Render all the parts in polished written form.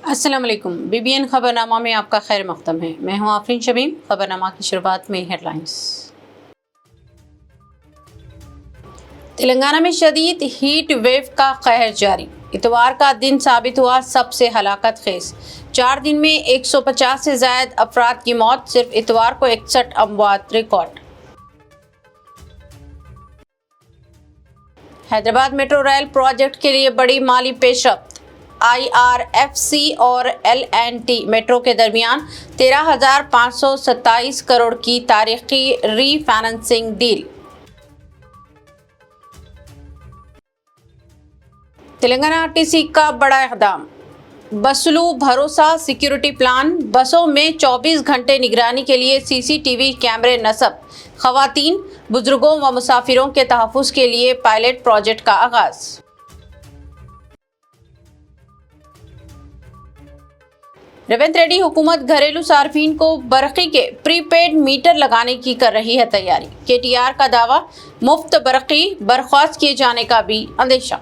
अस्सलाम वालेकुम। BBN खबरनामा में आपका खैर मक़दम है। मैं हूं आफरीन शमीम। खबरनामा की शुरुआत में हेडलाइंस। तेलंगाना में शदीद हीट वेव का कहर जारी। इतवार का दिन साबित हुआ सबसे हलाकत खेज। 4 दिन में 150 से ज़ायद अफराद की मौत। सिर्फ इतवार को 61 अमवात record. Hyderabad metro rail project के लिए बड़ी माली पेशरफ्त। IRFC और L&T मेट्रो के दरमियान 13,527 करोड़ की तारीखी रीफाइनेंसिंग डील। तेलंगाना RTC का बड़ा इक़दाम। बसलू भरोसा सिक्योरिटी प्लान। बसों में 24 घंटे निगरानी के लिए CCTV कैमरे नस्ब। ख़वातीन, बुजुर्गों व मुसाफिरों के तहफ़्फ़ुज़ के लिए पायलट प्रोजेक्ट का आगाज़। रेवंत रेड्डी हुकूमत घरेलू सार्फिन को बरक़ी के प्रीपेड मीटर लगाने की कर रही है तैयारी। KTR का दावा, मुफ्त बरक़ी बर्खास्त किए जाने का भी अंदेशा।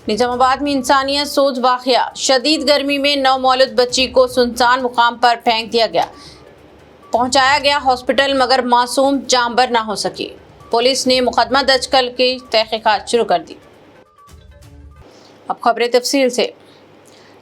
निजामाबाद में इंसानियत सोज वाक़या। शदीद गर्मी में नवमौलूद बच्ची को सुनसान मुकाम पर फेंक दिया गया। पहुंचाया गया हॉस्पिटल मगर मासूम जानबर ना हो सकी। पुलिस ने मुकदमा दर्ज करके तहक़ीक़ात शुरू कर दी। अब खबरें तफसील से।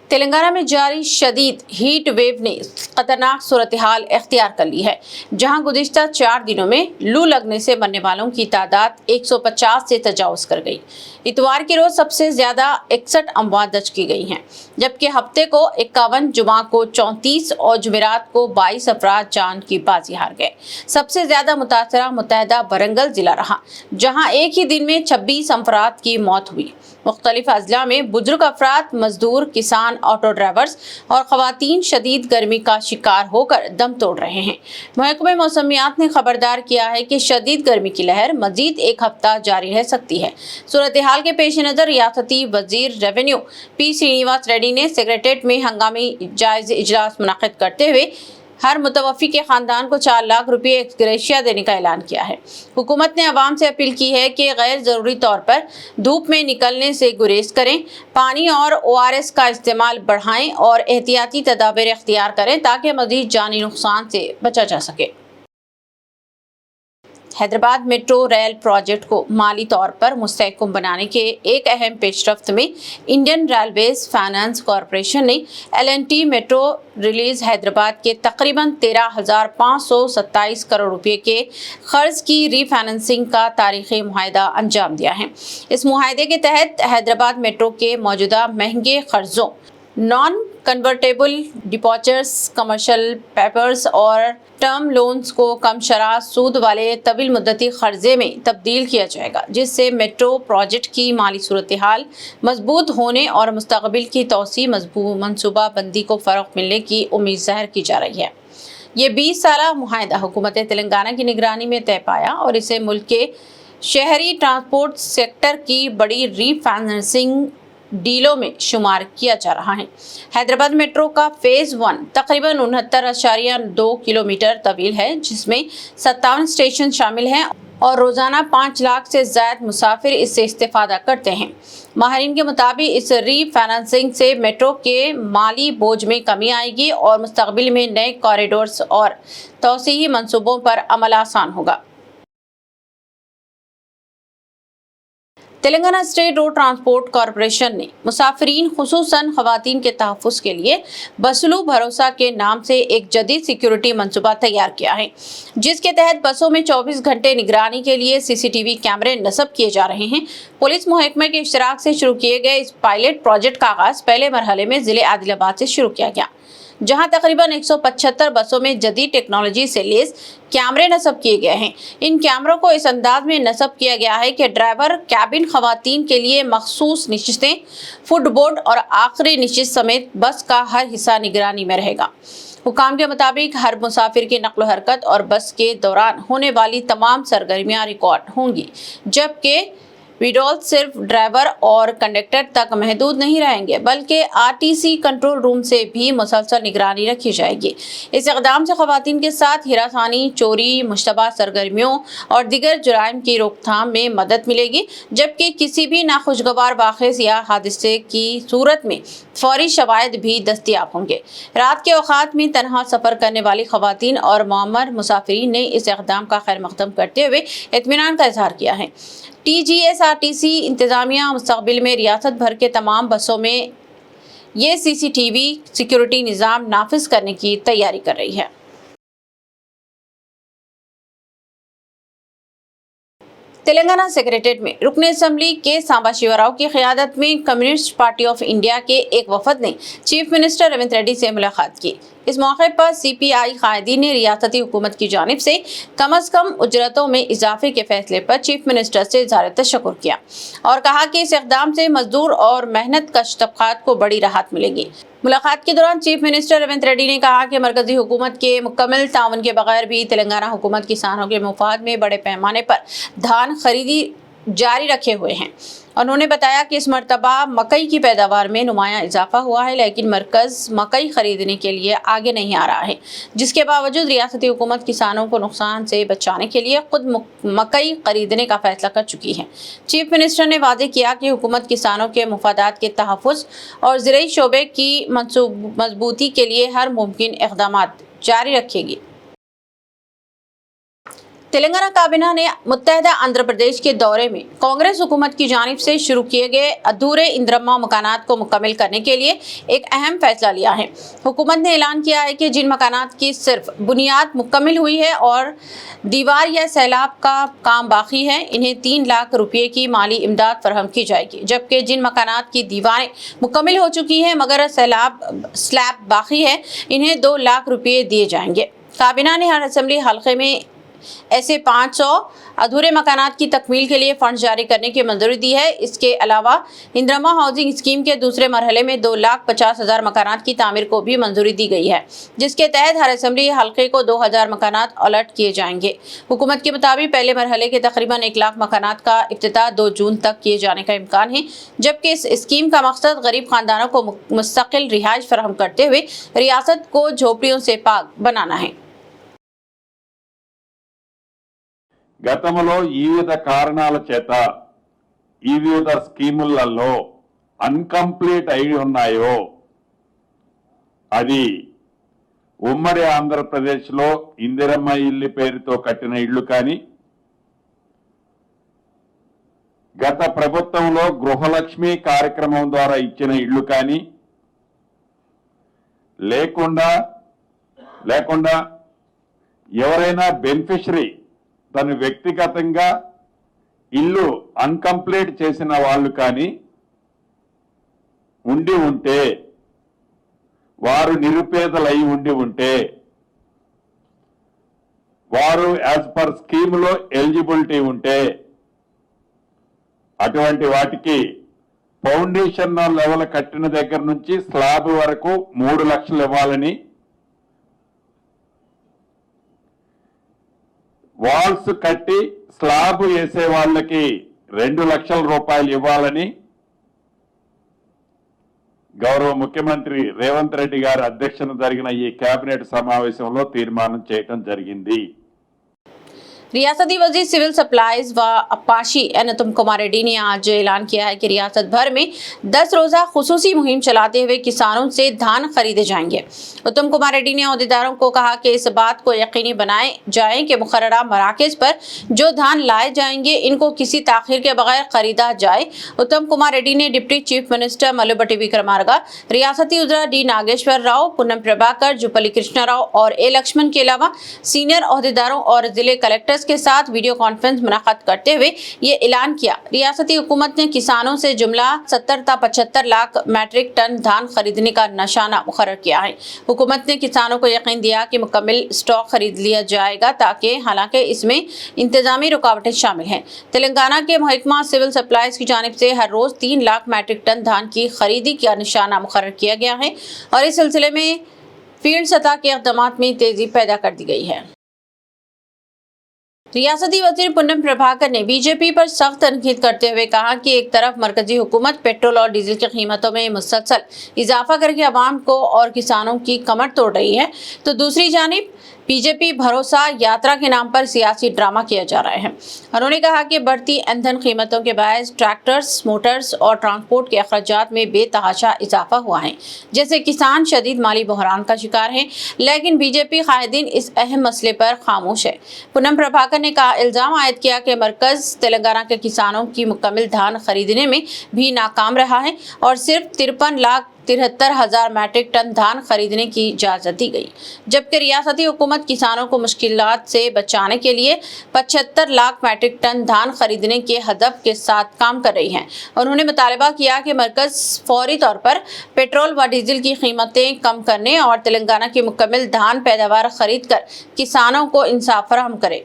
तेलंगाना में जारी शदीद हीट वेव ने खतरनाक सूरत हाल इख्तियार कर ली है, जहां गुज़िश्ता 4 दिनों में लू लगने से मरने वालों की तादाद 150 से तजावुज़ कर गई। इतवार के रोज सबसे ज़्यादा 61 अमवात दर्ज की गई हैं, जबकि हफ्ते को 51, जुमा को 34 और जुमेरात को 22 अफराद जान की बाजी हार गए। सबसे ज़्यादा मुतासरा मुत्तहदा वरंगल जिला रहा, जहाँ एक ही दिन में 26 अफराद की मौत हुई। मुख्तलिफ अजला में बुजुर्ग अफराद, मजदूर, किसान, ऑटो ड्राइवर्स और ख़वातीन शदीद गर्मी का शिकार होकर दम तोड़ रहे हैं। महकमे मौसमियात ने खबरदार किया है कि शदीद गर्मी की लहर मजीद 1 हफ्ता जारी रह सकती है। सूरत हाल के पेश नज़र रियासती वजीर रेवेन्यू P श्रीनिवास रेड्डी ने सेक्रेटेरिएट में हंगामी जायज़ इजलास मुनक़िद करते हुए हर मुतवफ़ी के ख़ानदान को 4 लाख रुपये एक्स ग्रेशिया देने का ऐलान किया है। हुकूमत ने अवाम से अपील की है कि गैर ज़रूरी तौर पर धूप में निकलने से गुरेज करें, पानी और ORS का इस्तेमाल बढ़ाएं और एहतियाती तदाबीर इख्तियार करें ताकि मज़ीद जानी नुकसान से बचा जा सके। हैदराबाद मेट्रो रेल प्रोजेक्ट को माली तौर पर मुस्तहकम बनाने के एक अहम पेशरफ्त में इंडियन रेलवेज फाइनेंस कॉरपोरेशन ने L&T मेट्रो रिलीज हैदराबाद के तकरीबन 13,527 करोड़ रुपए के कर्ज की रीफाइनेंसिंग का तारीखी मुआहदा अंजाम दिया है। इस मुआहदे के तहत हैदराबाद मेट्रो के मौजूदा महंगे कर्जों, non convertible deposits, commercial papers और टर्म लोन्स को कम शरह सूद वाले तवील मुद्दती कर्जे में तब्दील किया जाएगा, जिससे मेट्रो प्रोजेक्ट की माली सूरत हाल मजबूत होने और मुस्तक़बिल की तौसी मनसूबा बंदी को फ़रोग़ मिलने की उम्मीद ज़ाहिर की जा रही है। ये 20 साला मुआहदा हुकूमत तेलंगाना की निगरानी में तय पाया और इसे मुल्क के शहरी ट्रांसपोर्ट सेक्टर की बड़ी रीफाइनेंसिंग डीलों में शुमार किया जा रहा है। हैदराबाद मेट्रो का फेज़ 1 तकरीबन 69.2 किलोमीटर तवील है, जिसमें 57 स्टेशन शामिल हैं और रोज़ाना 5 लाख से ज़ायद मुसाफिर इससे इस्तेफादा करते हैं। माहिरीन के मुताबिक इस रीफाइनेंसिंग से मेट्रो के माली बोझ में कमी आएगी और मुस्तक़बिल में नए कॉरिडोर्स और तौसीही मंसूबों पर अमल आसान होगा। Telangana state road transport corporation ने मुसाफिरीन खुसूसन ख़वातीन के तहफ़्फ़ुज़ के लिए बसलू भरोसा के नाम से एक जदीद सिक्योरिटी मंसूबा तैयार किया है, जिसके तहत बसों में 24 घंटे निगरानी के लिए CCTV कैमरे नस्ब किए जा रहे हैं। पुलिस महकमे के इश्तराक से शुरू किए गए इस पायलट प्रोजेक्ट का आगाज़ पहले मरहले में ज़िले आदिलाबाद से शुरू किया गया, जहां तकरीबन 175 बसों में जदीद टेक्नोलॉजी से लैस कैमरे नस्ब किए गए हैं। इन कैमरों को इस अंदाज में नस्ब किया गया है कि ड्राइवर, कैबिन, ख़वातीन के लिए मखसूस नशिस्तें, फुटबोर्ड और आखिरी नशिस्त समेत बस का हर हिस्सा निगरानी में रहेगा। हुकाम के मुताबिक हर मुसाफिर की नक़्ल हरकत और बस के दौरान होने वाली तमाम सरगर्मियाँ रिकॉर्ड होंगी, जबकि विड्रॉल सिर्फ ड्राइवर और कंडक्टर तक महदूद नहीं रहेंगे, बल्कि आरटीसी कंट्रोल रूम से भी मुसलसल निगरानी रखी जाएगी। इस इक़दाम से ख़वातीन के साथ हिरासानी, चोरी, मुश्तबा सरगर्मियों और दीगर जुराइम की रोकथाम में मदद मिलेगी, जबकि किसी भी नाखुशगवार वाक़े या हादसे की सूरत में फौरी शवाहिद भी दस्तयाब होंगे। रात के औक़ात में तनहा सफ़र करने वाली ख़वातीन और मुअम्मर मुसाफिरीन ने इस इक़दाम का खैर मक़दम करते हुए इत्मीनान का इज़हार किया है। TGSRTC इंतज़ामिया मुस्तक़बिल में रियासत भर के तमाम बसों में ये CCTV सिक्योरिटी निज़ाम नाफिज करने की तैयारी कर रही है। तेलंगाना सेक्रेटेरिएट में रुकन असम्बली के सांबा शिवराव की क़यादत में कम्युनिस्ट पार्टी ऑफ इंडिया के एक वफद ने चीफ मिनिस्टर रेवंत रेड्डी से मुलाकात की। इस मौके पर CPI कायदीन ने रियासती हुकूमत की जानिब से कम उजरतों में इजाफे के फैसले पर चीफ मिनिस्टर से इज़हार तशक्कुर किया और कहा कि इस इक़दाम से मजदूर और मेहनत कश तबक़ात को बड़ी राहत मिलेगी। मुलाकात के दौरान चीफ मिनिस्टर रेवंत रेड्डी ने कहा कि मरकजी हुकूमत के मुकम्मल ताउन के बगैर भी तेलंगाना हुकूमत किसानों के मुफाद में बड़े पैमाने पर धान खरीदी जारी रखे हुए हैं। उन्होंने बताया कि इस मरतबा मकई की पैदावार में नुमायां इजाफा हुआ है, लेकिन मरकज़ मकई खरीदने के लिए आगे नहीं आ रहा है, जिसके बावजूद रियासती हुकूमत किसानों को नुकसान से बचाने के लिए खुद मकई खरीदने का फैसला कर चुकी है। चीफ मिनिस्टर ने वादे किया कि हुकूमत किसानों के मुफादात के तहफ़्फ़ुज़ और ज़राई शोबे की मजबूती के लिए हर मुमकिन इक़दामात जारी रखेगी। तेलंगाना काबीना ने मुत्तहदा आंध्र प्रदेश के दौरे में कांग्रेस हुकूमत की जानिब से शुरू किए गए अधूरे इंदिरम्मा मकानात को मुकम्मल करने के लिए एक अहम फैसला लिया है। हुकूमत ने ऐलान किया है कि जिन मकानात की सिर्फ बुनियाद मुकम्मल हुई है और दीवार या सैलाब का काम बाकी है, इन्हें 3 लाख रुपये की माली इमदाद फराहम की जाएगी, जबकि जिन मकानात की दीवारें मुकम्मल हो चुकी हैं मगर स्लैब बाकी है, इन्हें 2 लाख रुपये दिए जाएंगे। काबीना ने हर असम्बली हल्के में ऐसे 500 अधूरे मकानात की तकमील के लिए फंड जारी करने की मंजूरी दी है। इसके अलावा इंदिरम्मा हाउसिंग स्कीम के दूसरे मरहले में 2,50,000 मकानात की तामीर को भी मंजूरी दी गई है, जिसके तहत हर असम्बली हल्के को 2,000 मकानात अलॉट किए जाएंगे। हुकूमत के मुताबिक पहले मरहले के तकरीबन 1 लाख मकानात का इफ्तिताह 2 जून तक किए जाने का इम्कान है, जबकि इस स्कीम का मकसद गरीब खानदानों को मुस्तकिल रिहाइश फराहम करते हुए रियासत को झोपड़ियों से पाक बनाना है। గతంలో ఈ వివిధ కారణాల చేత ఈ వివిధ స్కీములలో అన్కంప్లీట్ అయి ఉన్నాయో అది ఉమ్మడి ఆంధ్రప్రదేశ్లో ఇందిరమ్మ ఇల్లు పేరుతో కట్టిన ఇళ్లు కానీ, గత ప్రభుత్వంలో గృహలక్ష్మి కార్యక్రమం ద్వారా ఇచ్చిన ఇళ్లు కానీ, లేకుండా ఎవరైనా బెనిఫిషరీ తను వ్యక్తిగతంగా ఇల్లు అన్కంప్లీట్ చేసిన వాళ్ళు కానీ ఉండి ఉంటే, వారు నిరుపేదలై ఉండి ఉంటే, వారు యాజ్ పర్ స్కీమ్లో ఎలిజిబిలిటీ ఉంటే అటువంటి వాటికి ఫౌండేషన్ లెవెల్ కట్టిన దగ్గర నుంచి స్లాబ్ వరకు 3 లక్షలు ఇవ్వాలని, వాల్స్ కట్టి స్లాబ్ వేసే వాళ్ళకి 2 లక్షల రూపాయలు ఇవ్వాలని గౌరవ ముఖ్యమంత్రి రేవంత్ రెడ్డి గారి అధ్యక్షతన జరిగిన ఈ కేబినెట్ సమావేశంలో తీర్మానం చేయడం జరిగింది। रियासती वजीर सिविल सप्लाईज व अपाशी उत्तम कुमार रेड्डी ने आज ऐलान किया है कि रियासत भर में 10 रोजा खुसूसी मुहिम चलाते हुए किसानों से धान खरीदे जाएंगे। उत्तम कुमार रेड्डी ने अहदेदारों को कहा कि इस बात को यकीनी बनाए जाए कि मुकर्ररा मराकज़ पर जो धान लाए जाएंगे इनको किसी ताखिर के बगैर खरीदा जाए। उत्तम कुमार रेड्डी ने डिप्टी चीफ मिनिस्टर मल्लुभट्टी विक्रमार्का, रियासती उजरा डी नागेश्वर राव, पूनम प्रभाकर, जुपल्ली कृष्णा राव और ए लक्ष्मण के अलावा सीनियर अहदेदारों और जिले कलेक्टर्स के साथ वीडियो कॉन्फ्रेंस मुनाकात करते हुए ये ऐलान किया। रियासती हुकूमत ने किसानों से जुमला 70 से 75 लाख मैट्रिक टन धान खरीदने का निशाना मुकर्रर किया है। हुकूमत ने किसानों को यकीन दिया कि मुकम्मल स्टॉक खरीद लिया जाएगा, ताकि हालांकि इसमें इंतजामी रुकावटें शामिल हैं। तेलंगाना के महकमा सिविल सप्लाईज की जानिब से हर रोज 3 लाख मैट्रिक टन धान की खरीदी का निशाना मुकर्रर किया गया है और इस सिलसिले में फील्ड सतह के इक़दामात में तेजी पैदा कर दी गई है। रियासती वजीर पुन्नम प्रभाकर ने बीजेपी पर सख्त तनकीद करते हुए कहा कि एक तरफ मरकजी हुकूमत पेट्रोल और डीजल की कीमतों में मुसलसल इजाफा करके आवाम को और किसानों की कमर तोड़ रही है, तो दूसरी जानिब बीजेपी भरोसा यात्रा के नाम पर सियासी ड्रामा किया जा रहा है। उन्होंने कहा कि बढ़ती ईंधन कीमतों के बायस ट्रैक्टर्स, मोटर्स और ट्रांसपोर्ट के अखराजात में बेतहाशा इजाफा हुआ है, जैसे किसान शदीद माली बहरान का शिकार हैं, लेकिन बीजेपी कायदीन इस अहम मसले पर खामोश है। पुन्नम प्रभाकर ने कहा इल्जाम आयद किया कि मरकज तेलंगाना के किसानों की मुकम्मल धान खरीदने में भी नाकाम रहा है और सिर्फ 53,73,000 मैट्रिक टन धान खरीदने की इजाजत दी गई, जबकि रियासती हुकूमत किसानों को मुश्किलात से बचाने के लिए 75 लाख मैट्रिक टन धान खरीदने के हदफ के साथ काम कर रही है। उन्होंने मुतालबा किया कि मरकज फौरी तौर पर पेट्रोल व डीजल की कीमतें कम करने और तेलंगाना की मुकम्मल धान पैदावार खरीद कर किसानों को इंसाफ फराहम करे।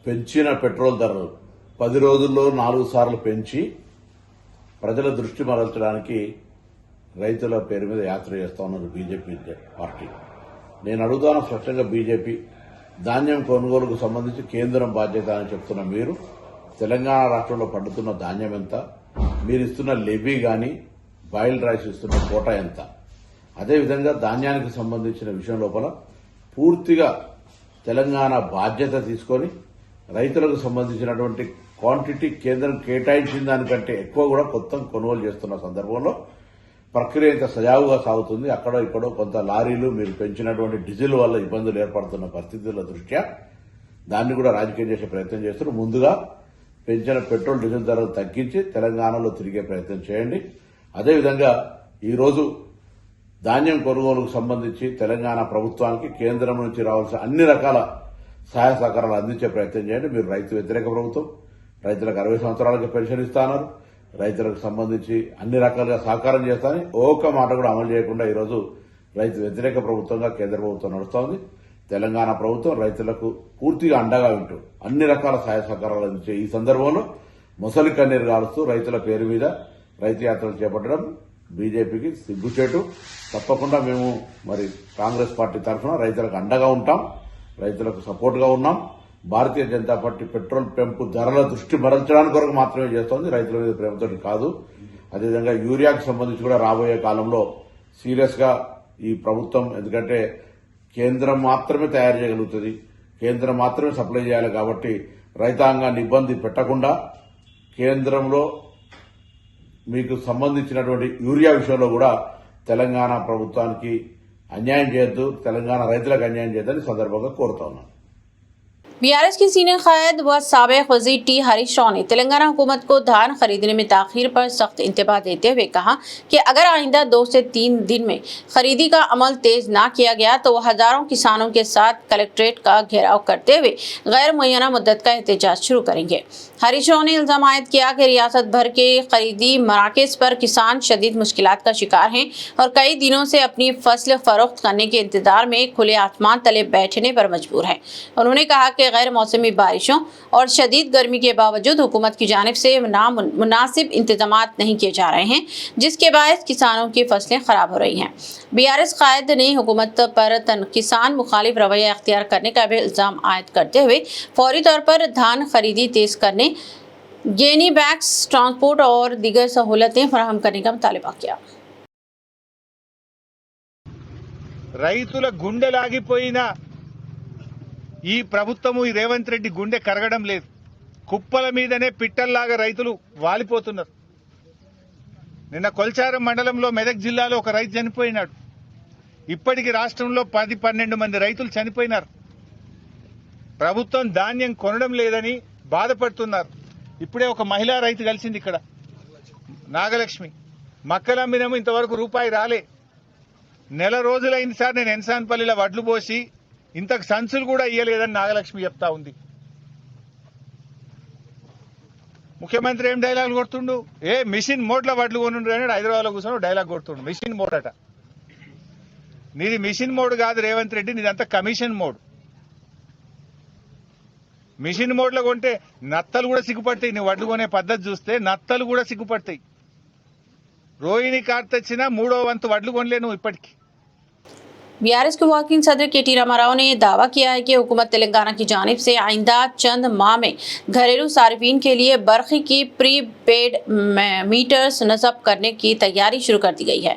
పెంచిన పెట్రోల్ ధరలు 10 రోజుల్లో 4 సార్లు పెంచి ప్రజల దృష్టి మరల్చడానికి రైతుల పేరు మీద యాత్ర చేస్తా ఉన్నారు బీజేపీ పార్టీ. నేను అడుగుతాను స్పష్టంగా, బీజేపీ ధాన్యం కొనుగోలుకు సంబంధించి కేంద్రం బాధ్యత అని చెప్తున్న మీరు తెలంగాణ రాష్ట్రంలో పండుతున్న ధాన్యం ఎంత, మీరు ఇస్తున్న లెవీ గాని బాయిల్డ్ రైస్ ఇస్తున్న కోటా ఎంత, అదేవిధంగా ధాన్యానికి సంబంధించిన విషయం లోపల పూర్తిగా తెలంగాణ బాధ్యత తీసుకొని రైతులకు సంబంధించినటువంటి క్వాంటిటీ కేంద్రం కేటాయించిన దానికంటే ఎక్కువ కూడా కొత్త కొనుగోలు చేస్తున్న సందర్భంలో ప్రక్రియ ఇంత సజావుగా సాగుతుంది. అక్కడో ఇక్కడో కొంత లారీలు మీరు పెంచినటువంటి డీజిల్ వల్ల ఇబ్బందులు ఏర్పడుతున్న పరిస్థితుల దృష్ట్యా దాన్ని కూడా రాజకీయం చేసే ప్రయత్నం చేస్తున్నారు. ముందుగా పెంచిన పెట్రోల్ డీజిల్ ధరలు తగ్గించి తెలంగాణలో తిరిగే ప్రయత్నం చేయండి. అదేవిధంగా ఈరోజు ధాన్యం కొనుగోలుకు సంబంధించి తెలంగాణ ప్రభుత్వానికి కేంద్రం నుంచి రావాల్సిన అన్ని రకాల సహాయ సహకారాలు అందించే ప్రయత్నం చేయండి. మీరు రైతు వ్యతిరేక ప్రభుత్వం, రైతులకు 60 సంవత్సరాలకి పెన్షన్ ఇస్తున్నారు, రైతులకు సంబంధించి అన్ని రకాలుగా సహకారం చేస్తానని ఒక్క మాట కూడా అమలు చేయకుండా ఈరోజు రైతు వ్యతిరేక ప్రభుత్వంగా కేంద్ర ప్రభుత్వం నడుస్తోంది. తెలంగాణ ప్రభుత్వం రైతులకు పూర్తిగా అండగా ఉంటూ అన్ని రకాల సహాయ సహకారాలు అందించే ఈ సందర్భంలో మొసలి కన్నీరు కాలుస్తూ రైతుల పేరు మీద రైతు యాత్రలు చేపట్టడం బీజేపీకి సిగ్గుచేటు. తప్పకుండా మేము మరి కాంగ్రెస్ పార్టీ తరఫున రైతులకు అండగా ఉంటాం, రైతులకు సపోర్ట్ గా ఉన్నాం. భారతీయ జనతా పార్టీ పెట్రోల్ పెంపు ధరల దృష్టి మరల్చడానికి కొరకు మాత్రమే చేస్తోంది, రైతుల మీద ప్రేమతో కాదు. అదేవిధంగా యూరియాకు సంబంధించి కూడా రాబోయే కాలంలో సీరియస్ గా ఈ ప్రభుత్వం, ఎందుకంటే కేంద్రం మాత్రమే తయారు చేయగలుగుతుంది, కేంద్రం మాత్రమే సప్లై చేయాలి కాబట్టి రైతాంగాన్ని ఇబ్బంది పెట్టకుండా కేంద్రంలో మీకు సంబంధించినటువంటి యూరియా విషయంలో కూడా తెలంగాణ ప్రభుత్వానికి అన్యాయం చేయొద్దు, తెలంగాణ రైతులకు అన్యాయం చేయొద్దని సందర్భంగా కోరుతా ఉన్నాను. बीआरएस के सीनियर कायद व साबिक वजीर टी हरीश राव ने तेलंगाना हुकूमत को धान खरीदने में ताखीर पर सख्त इंतबाह देते हुए कहा कि अगर आइंदा 2 से 3 दिन में खरीदी का अमल तेज न किया गया तो वह हजारों किसानों के साथ कलेक्ट्रेट का घेराव करते हुए गैर मुय्यना मुद्दत का एहतजाज शुरू करेंगे। हरीश राव ने इल्जाम आयद किया कि रियासत भर के खरीदी मराकज पर किसान शदीद मुश्किलात का शिकार हैं और कई दिनों से अपनी फसल फरोख्त करने के इंतजार में खुले आसमान तले बैठने पर मजबूर है। उन्होंने कहा कि गैर मौसमी बारिशों और शदीद गर्मी के बावजूद हुकूमत की जानिब से मुनासिब इंतजामात नहीं किए जा रहे हैं, जिसके बायस किसानों की फसलें खराब हो रही हैं। बीआरएस कायद ने हुकूमत पर किसान मुखालिफ रवैया अख्तियार करने का भी इल्जाम आयद करते हुए फौरी तौर पर धान खरीदी तेज करने, गेनी बैग्स, ट्रांसपोर्ट और दीगर सहूलतें फराहम करने का मुतालबा किया। రైతుల గుండెలాగిపోయిన ఈ ప్రభుత్వము, ఈ రేవంత్ రెడ్డి గుండె కరగడం లేదు. కుప్పల మీదనే పిట్టల్లాగా రైతులు వాలిపోతున్నారు. నిన్న కొల్చారం మండలంలో మెదక్ జిల్లాలో ఒక రైతు చనిపోయినాడు. ఇప్పటికి రాష్ట్రంలో 10-12 మంది రైతులు చనిపోయినారు. ప్రభుత్వం ధాన్యం కొనడం లేదని బాధపడుతున్నారు. ఇప్పుడే ఒక మహిళా రైతు కలిసింది ఇక్కడ, నాగలక్ష్మి. మక్కలమ్మినము ఇంతవరకు రూపాయి రాలే. నెల రోజులైంది సార్ నేను ఎన్సాన్పల్లిలో వడ్లు పోసి ఇంతకు సంచులు కూడా ఇయ్యలేదని నాగలక్ష్మి చెప్తా ఉంది. ముఖ్యమంత్రి ఏం డైలాగ్ కొడుతుండు, మిషన్ మోడ్ల వడ్లు కొనుండ్రు అని హైదరాబాద్ లో కూర్చొని డైలాగ్ కొడుతుండు. మిషన్ మోడ్ అట. నీది మిషన్ మోడ్ కాదు రేవంత్ రెడ్డి, నీదంతా కమిషన్ మోడ్. మిషన్ మోడ్ లో కొంటే నత్తలు కూడా సిగ్గుపడతాయి. నీ వడ్లు కొనే పద్ధతి చూస్తే నత్తలు కూడా సిగ్గుపడతాయి. రోహిణి కార్తె వచ్చినా 3వ వంతు వడ్లు కొనలే నువ్వు ఇప్పటికి. बीआरएस के वर्किंग सदर के.टी. रामाराव ने दावा किया है कि हुकूमत तेलंगाना की जानिब से आइंदा चंद माह में घरेलू सार्फिन के लिए बर्क़ी की प्री पेड मीटर्स नस्ब करने की तैयारी शुरू कर दी गई है।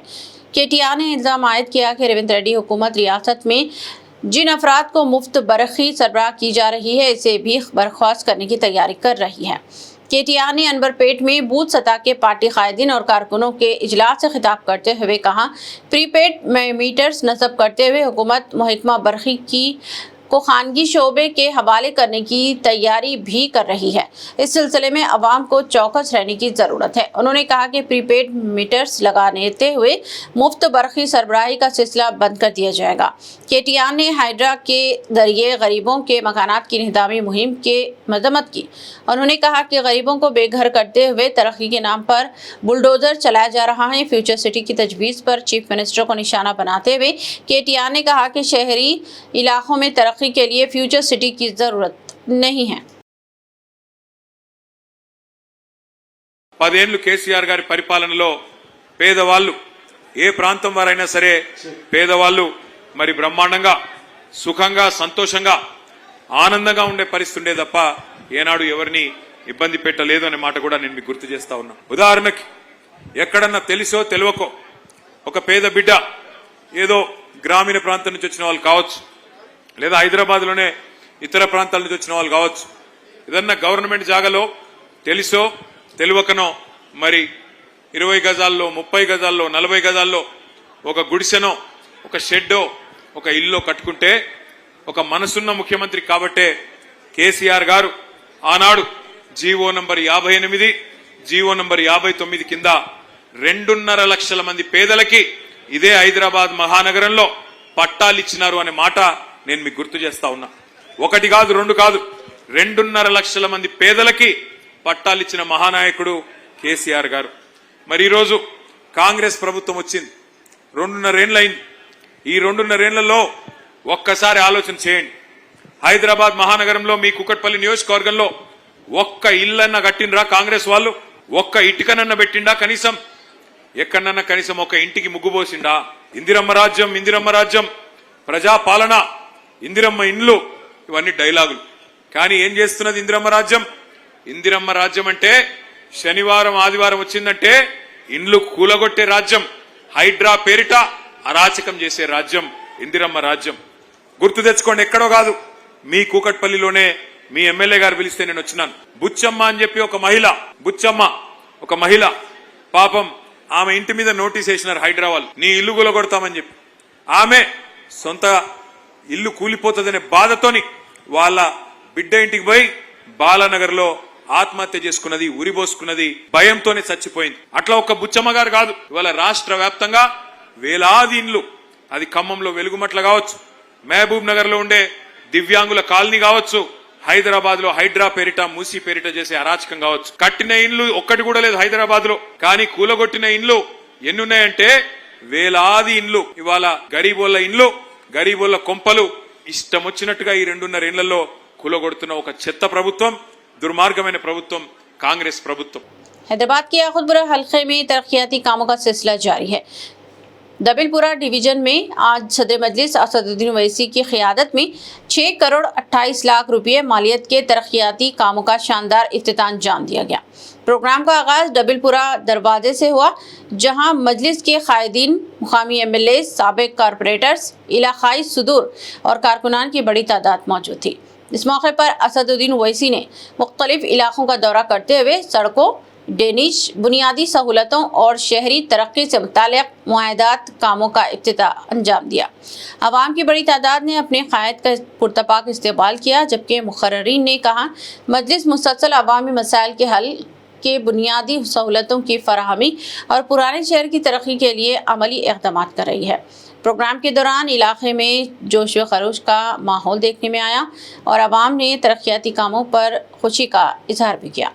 के.टी.आर ने इल्ज़ाम आयद किया कि रेवंत रेड्डी हुकूमत रियासत में जिन अफराद को मुफ्त बर्क़ी सरबराह की जा रही है इसे भी बर्खास्त करने की तैयारी कर रही है। के.टी.आर ने अनवरपेट में बूथ सतह के पार्टी कायदीन और कारकुनों के इजलास से खिताब करते हुए कहा, प्रीपेड मीटर्स नस्ब करते हुए हुकूमत महकमा बर्क़ी की को खानगी शोबे के हवाले करने की तैयारी भी कर रही है। इस सिलसिले में अवाम को चौकस रहने की ज़रूरत है। उन्होंने कहा कि प्रीपेड मीटर्स लगाते हुए मुफ्त बर्क़ी सरबराही का सिलसिला बंद कर दिया जाएगा। के.टी.आर ने हाइड्रा के जरिए गरीबों के मकानात की निहदामी मुहिम के मजम्मत की। उन्होंने कहा कि गरीबों को बेघर करते हुए तरक्की के नाम पर बुलडोजर चलाया जा रहा है। फ्यूचर सिटी की तजवीज़ पर चीफ मिनिस्टर को निशाना बनाते हुए के.टी.आर ने कहा कि शहरी इलाकों में तरक्की के लिए फ्यूचर सिटी की जरूरत नहीं है। 10 ఏళ్లు కేసీఆర్ గారి పరిపాలనలో పేదవాళ్ళు ఏ ప్రాంతం వారైనా సరే పేదవాళ్ళు మరి బ్రహ్మాండంగా సుఖంగా సంతోషంగా ఆనందంగా ఉండే పరిస్థితి ఉండే తప్ప ఏనాడు ఎవరిని ఇబ్బంది పెట్టలేదు అనే మాట కూడా నేను మీకు గుర్తు చేస్తా ఉన్నా. ఉదాహరణకి ఎక్కడన్నా తెలిసో తెలియకో ఒక పేద బిడ్డ ఏదో గ్రామీణ ప్రాంతం నుంచి వచ్చిన వాళ్ళు కావచ్చు, లేదా హైదరాబాద్లోనే ఇతర ప్రాంతాల నుంచి వచ్చిన వాళ్ళు కావచ్చు, ఏదన్నా గవర్నమెంట్ జాగాలో తెలిసో తెలియకనో మరి 20 గజాల్లో 30 గజాల్లో 40 గజాల్లో ఒక గుడిసెనో ఒక షెడ్డో ఒక ఇల్లు కట్టుకుంటే ఒక మనసున్న ముఖ్యమంత్రి కాబట్టే కేసీఆర్ గారు ఆనాడు జీవో నంబర్ 58 జీవో నంబర్ 59 కింద 2.5 లక్షల మంది పేదలకి ఇదే హైదరాబాద్ మహానగరంలో పట్టాలు ఇచ్చినారు అనే మాట నేను మీకు గుర్తు చేస్తా ఉన్నా. 1 కాదు 2 కాదు 2.5 లక్షల మంది పేదలకి పట్టాలు ఇచ్చిన మహానాయకుడు కేసీఆర్ గారు. మరి ఈరోజు కాంగ్రెస్ ప్రభుత్వం వచ్చింది, 2.5 ఏళ్ళు అయింది. ఈ 2.5 ఏళ్లలో ఒక్కసారి ఆలోచన చేయండి. హైదరాబాద్ మహానగరంలో మీ కుకట్పల్లి నియోజకవర్గంలో ఒక్క ఇల్లన్న కట్టినరా కాంగ్రెస్ వాళ్ళు? ఒక్క ఇటుకనన్న పెట్టిండా? కనీసం ఎక్కడన్నా కనీసం ఒక ఇంటికి ముగ్గు పోసిండా? ఇందిరమ్మ రాజ్యం, ఇందిరమ్మ రాజ్యం, ప్రజాపాలన, ఇందిరమ్మ ఇండ్లు, ఇవన్నీ డైలాగులు. కానీ ఏం చేస్తున్నది ఇందిరమ్మ రాజ్యం? ఇందిరమ్మ రాజ్యం అంటే శనివారం ఆదివారం వచ్చిందంటే ఇండ్లు కూలగొట్టే రాజ్యం, హైడ్రా పేరిట అరాచకం చేసే రాజ్యం ఇందిరమ్మ రాజ్యం. గుర్తు తెచ్చుకోండి, ఎక్కడో కాదు, మీ కూకట్పల్లిలోనే మీ ఎమ్మెల్యే గారు పిలిస్తే నేను వచ్చినాను. బుచ్చమ్మ అని చెప్పి ఒక మహిళ, బుచ్చమ్మ ఒక మహిళ, పాపం ఆమె ఇంటి మీద నోటీస్ వేసినారు హైదరాబాద్, నీ ఇల్లు కూలగొడతామని చెప్పి. ఆమె సొంత ఇల్లు కూలిపోతుందనే బాధతోని వాళ్ళ బిడ్డ ఇంటికి పోయి బాలానగర్ లో ఆత్మహత్య చేసుకున్నది, ఉరిబోసుకున్నది, భయంతోనే చచ్చిపోయింది. అట్లా ఒక బుచ్చమ్మ గారు కాదు, ఇవాళ రాష్ట్ర వ్యాప్తంగా వేలాది ఇండ్లు, అది ఖమ్మంలో వెలుగుమట్ల కావచ్చు, మహబూబ్ నగర్ లో ఉండే దివ్యాంగుల కాలనీ కావచ్చు, హైదరాబాద్ లో హైడ్రా పేరిట మూసీ పేరిట చేసే అరాచకం కావచ్చు. కట్టిన ఇండ్లు ఒక్కటి కూడా లేదు హైదరాబాద్ లో, కానీ కూలగొట్టిన ఇండ్లు ఎన్నున్నాయంటే వేలాది ఇండ్లు. ఇవాళ గరీబోళ్ల ఇండ్లు, గరీబోళ్ల కొంపలు ఇష్టం వచ్చినట్టుగా ఈ 2.5 ఏళ్లలో కూలగొడుతున్న ఒక చెత్త ప్రభుత్వం, दुर्मार्गమైన ప్రభుత్వం కాంగ్రెస్ ప్రభుత్వం. हैदराबाद के याकूतपुरा हल्के में तरक्याती कामों का सिलसिला जारी है। दबिलपुरा डिवीजन में आज सदर मजलिस असदुद्दीन ओवैसी की क़यादत में 6 करोड़ 28 लाख रुपये मालियत के तरक्याती कामों का शानदार इफ्तिताम अंजाम दिया गया। प्रोग्राम का आगाज डबिलपुरा दरवाजे से हुआ, जहां मजलिस के कायदीन, मुकामी एमएलए, साबिक कारपोरेटर्स, इलाकाई सुदूर और कारकुनान की बड़ी तादाद मौजूद थी। इस मौके पर असदुद्दीन ओवैसी ने मुख्तलिफ इलाकों का दौरा करते हुए सड़कों, ड्रेनेज, बुनियादी सहूलतों और शहरी तरक्की से मुताल्लिक़ मुआहदात कामों का इफ्तिताह अंजाम दिया। अवाम की बड़ी तादाद ने अपने क़ायद का पुरतपाक इस्तेमाल किया, जबकि मुक़र्ररीन ने कहा मजलिस मुसलसल अवामी मसाइल के हल के बुनियादी सहूलतों की फराहमी और पुराने शहर की तरक्की के लिए अमली इक़दामात कर रही है। प्रोग्राम के दौरान इलाके में जोश व खरोश का माहौल देखने में आया और अवाम ने तरक्याती कामों पर खुशी का इजहार भी किया।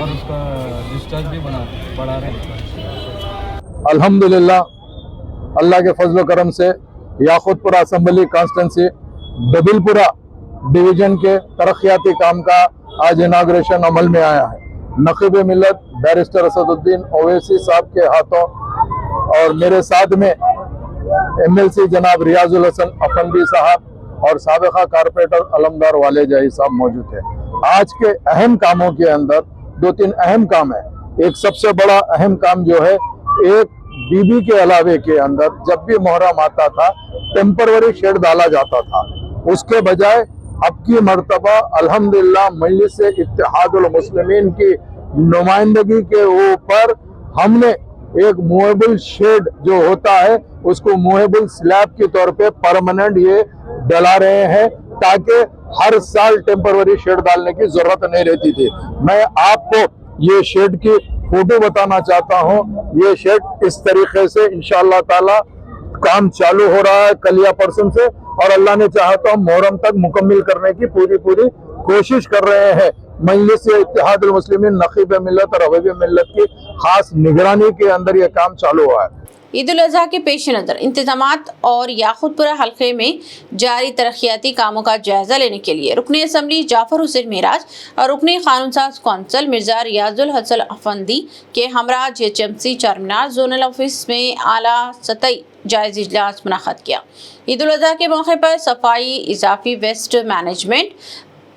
और उसका डिस्चार्ज भी बढ़ा रहे हैं। अल्हम्दुलिल्लाह अल्लाह के फजल करम से याकुतपुरा असम्बली कॉन्स्टिट्यूंसी दबिलपुरा डिवीजन के तरक्याती काम का आज इनाग्रेशन अमल में आया है। नकीब मिल्लत बैरिस्टर असदुद्दीन ओवैसी साहब के हाथों और मेरे साथ में MLC जनाब रियाजुल हसन अफंदी साहब और साबिका कारपोरेटर अलमदार वाले जाही साहब मौजूद है। आज के अहम कामों के अंदर दो तीन अहम काम है। एक सबसे बड़ा अहम काम जो है, एक बीबी के अलावे के अंदर जब भी मुहर्रम आता था टेम्पररी शेड डाला जाता था, उसके बजाय अब की मर्तबा अल्हम्दुलिल्लाह मजलिस इत्तेहादुल मुस्लिमीन की नुमाइंदगी के ऊपर हमने एक मूवेबल शेड जो होता है उसको मूवेबल स्लैब के तौर पे परमानेंट ये डला रहे हैं, ताकि हर साल टेम्पररी शेड डालने की जरूरत नहीं रहती थी। मैं आपको ये शेड की फोटो बताना चाहता हूँ। ये शेड इस तरीके से इंशाअल्लाह ताला काम चालू हो रहा है कल या परसों से, और अल्लाह ने चाहा तो हम मुहर्रम तक मुकम्मल करने की पूरी कोशिश कर रहे हैं। मजलिस इत्तेहादुल मुस्लिमीन नकीब मिल्लत और हबीब मिल्लत की खास निगरानी के अंदर ये काम चालू हुआ है। ईद उल अजहा के पेश नज़र इंतजामात और याकुतपुरा हल्के में जारी तरक्याती कामों का जायजा लेने के लिए रुकने असम्बली जाफर हुसैन मेराज और रुकने कानून साज कौंसल मिर्जा रियाजुल हसन अफंदी के हमरा GHMC चारमीनार जोनल ऑफिस में आला सतही जायज इजलास मुनअक्कद किया। ईद उल अजहा के मौके पर सफाई, इजाफी वेस्ट मैनेजमेंट,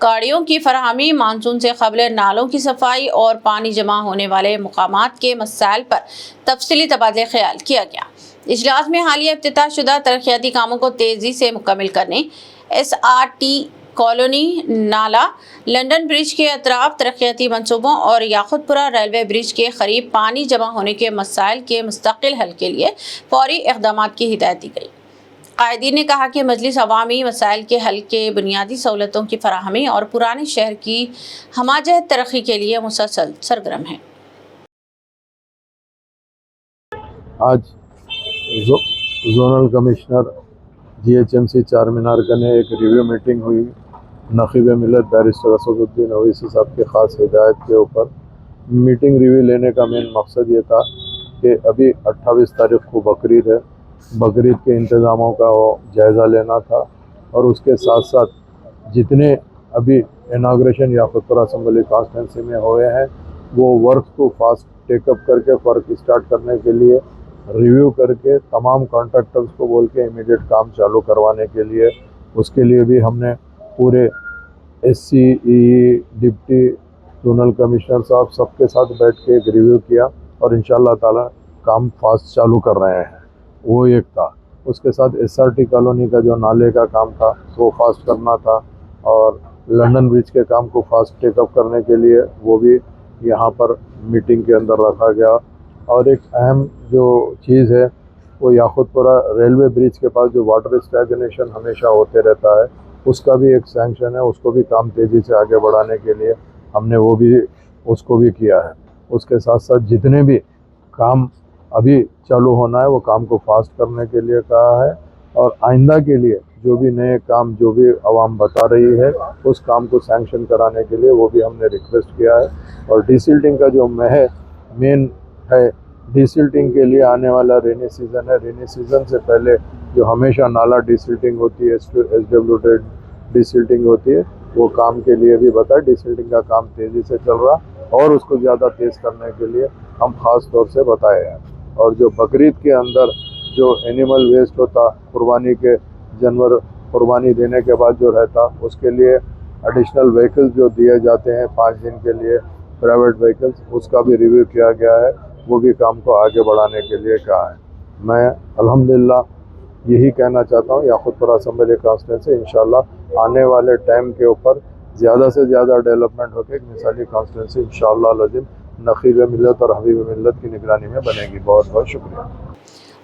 गाड़ियों की फराहमी, मानसून से कबल नालों की सफाई और पानी जमा होने वाले मुकामात के मसाइल पर तफसीली तबादला ख्याल किया गया। इजलास में हालिया इफ्तिताह शुदा तरक्याती कामों को तेज़ी से मुकम्मल करने, SRT कॉलोनी, नाला, लंदन ब्रिज के अतराफ तरक्याती मंसूबों और याकुतपुरा रेलवे ब्रिज के करीब पानी जमा होने के मसाइल के मुस्तकिल हल के लिए फौरी इक़दाम की हिदायत दी गई। कायदीन ने कहा कि मजलिस अवामी मसाइल के हल के बुनियादी सहूलतों की फराहमी और पुराने शहर की हमाजहत तरक्की के लिए मुसलसल सरगर्म है। आज जोनल कमिश्नर GHMC चारमीनार का ने एक रिव्यू मीटिंग हुई। नकीब मिल्लत बैरिस्टर असदुद्दीन ओवैसी साहब की ख़ास हिदायत के ऊपर मीटिंग रिव्यू लेने का मेन मकसद ये था कि अभी 28 तारीख को बकरीद है, बकरीद के इंतज़ामों का वो जायज़ा लेना था, और उसके साथ साथ जितने अभी इनाग्रेशन याकुतपुरा असम्बली कॉन्स्टिट्यूंसी में हुए हैं वो वर्क को फास्ट टेकअप करके वर्क स्टार्ट करने के लिए रिव्यू करके तमाम कॉन्ट्रैक्टर्स को बोल के इमीडिएट काम चालू करवाने के लिए, उसके लिए भी हमने पूरे SC, EE, deputy zonal commissioner साहब सबके साथ बैठ के एक रिव्यू किया और इंशाअल्लाह ताला काम फास्ट चालू कर रहे हैं। वो एक था। उसके साथ SRT कॉलोनी का जो नाले का काम था वो फास्ट करना था, और लंदन ब्रिज के काम को फास्ट टेकअप करने के लिए वो भी यहाँ पर मीटिंग के अंदर रखा गया। और एक अहम जो चीज़ है वो याकुतपुरा रेलवे ब्रिज के पास जो वाटर स्टैग्नेशन हमेशा होते रहता है, उसका भी एक सैंक्शन है, उसको भी काम तेज़ी से आगे बढ़ाने के लिए हमने वो भी उसको भी किया है। उसके साथ साथ जितने भी काम अभी चालू होना है वो काम को फास्ट करने के लिए कहा है, और आइंदा के लिए जो भी नए काम जो भी आवाम बता रही है उस काम को सैंक्शन कराने के लिए वो भी हमने रिक्वेस्ट किया है। और डिसिल्टिंग का जो मेन है, डिसिल्टिंग के लिए आने वाला रेनी सीज़न है, रेनी सीज़न से पहले जो हमेशा नाला डिसिल्टिंग होती है, SW डिसिल्टिंग होती है, वो काम के लिए भी बताए। डिसिल्टिंग का काम तेज़ी से चल रहा और उसको ज़्यादा तेज़ करने के लिए हम ख़ास तौर से बताए हैं। और जो बकरीद के अंदर जो एनिमल वेस्ट होता, कुर्बानी के जानवर कुर्बानी देने के बाद जो रहता, उसके लिए एडिशनल व्हीकल्स जो दिए जाते हैं 5 दिन के लिए, प्राइवेट व्हीकल्स, उसका भी रिव्यू किया गया है, वो भी काम को आगे बढ़ाने के लिए कहा है। मैं अल्हम्दुलिल्लाह यही कहना चाहता हूँ, याकुतपुरा असम्बली कॉन्स्टिट्यूंसी इंशाअल्लाह आने वाले टाइम के ऊपर ज़्यादा से ज़्यादा डेवलपमेंट होकर एक मिसाली कॉन्स्टिट्यूंसी इंशाअल्लाह लज़ीम नकीब मिल्लत और हबीब मिल्लत की निगरानी में बनेगी। बहुत बहुत शुक्रिया।